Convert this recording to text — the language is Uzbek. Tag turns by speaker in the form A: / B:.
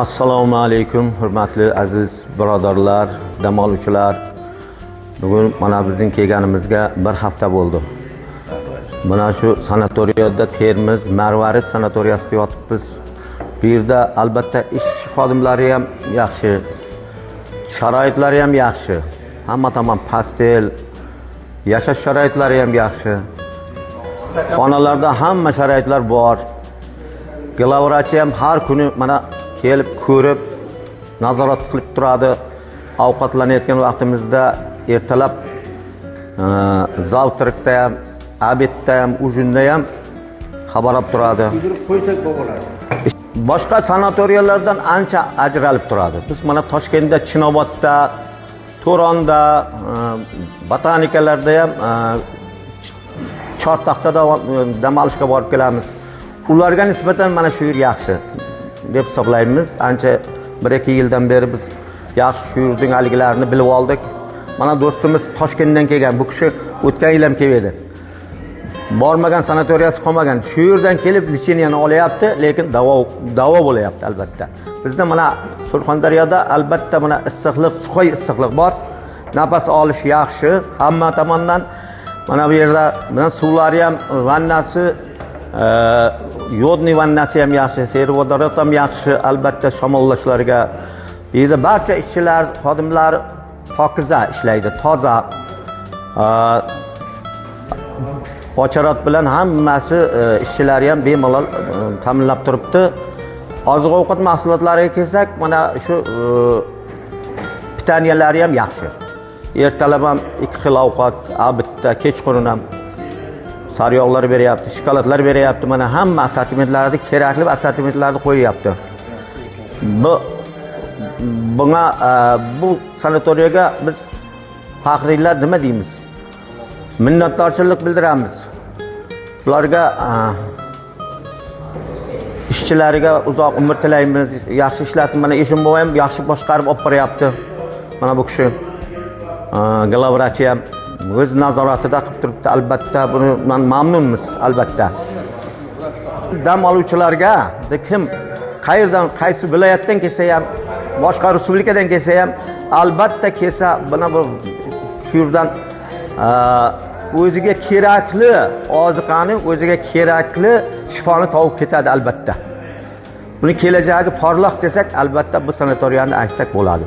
A: Assalomu alaykum, hurmatli aziz birodarlar, dam oluvchilar. Bugun mana bizning kelganimizga bir hafta bo'ldi. Mana shu sanatoriyada Termiz Marvarid sanatoriyasida yotibmiz. Bu yerda albatta ish xodimlari ham yaxshi, sharoitlari ham yaxshi. Hamma tomon pastel, yashash sharoitlari ham yaxshi. Xonalarda hamma sharoitlar bor. Glavrachi ham har kuni mana kelib ko'rib, nazorat qilib turadi. Ovqatlanayotgan vaqtimizda ertalab zavtraqda ham, obedda ham, ujinda ham xabar olib turadi.
B: Qo'ysak bo'lar.
A: Boshqa sanatoriyalardan ancha ajralib turadi. Biz mana Toshkentda, Chinobodda, To'ronda, botanikalarda ham Chortoqda dam olishga borib kelamiz. Ularga nisbatan mana shu yer yaxshi deb hisoblaymiz. Ancha 1-2 yildan beri biz yaxshi shu yerning haligilarini bilib oldik. Mana do'stimiz Toshkentdan kelgan, bu kishi o'tgan yil ham keldi. Bormagan sanatoriyasi qolmagan. Shu yerdan kelib licheniyani olyapti, lekin davo bo'layapti albatta. Bizda mana Surxondaryoda albatta mana issiqlik, suxoy issiqlik bor. Nafas olish yaxshi hamma tomondan. Mana bu yerda suvlari ham, vannasi, yodniy vannasi ham yaxshi, servodorod ham yaxshi, albatta shamollashlarga. Bu yerda barcha ishchilar, xodimlar pokiza ishlaydi, toza. Ocharat bilan hammasi ishchilari ham bemalol ta'minlab turibdi. Oziq-ovqat mahsulotlariga kelsak, mana shu pitaniyalari ham yaxshi. Ertalab ham 2 xil ovqat, obedda, kechqurun ham sariyog'lar beryapti, shokoladlar beryapti. Mana hamma assortimentlarda kerakli assortimentlarni qo'yapti. Bu sanatoriyaga biz faxriylar nima deymiz? Minnatdorchilik bildiramiz. Ularga ishchilariga uzoq umr tilaymiz, yaxshi ishlasin. Mana Eshimboy ham yaxshi boshqarib olib boryapti. Mana bu kishi glavrachi ham o'z nazoratida qilib turibdi. Albatta bundan mamnunmiz albatta. Dam oluvchilarga kim qayerdan, qaysi viloyatdan kelsa ham, boshqa respublikadan kelsa ham albatta kelsa, buni bu shu yerdan o'ziga kerakli oziqani, o'ziga kerakli shifoni topib ketadi albatta. Buni kelajagi porloq desak, albatta bu sanatoriyani aytsak bo'ladi.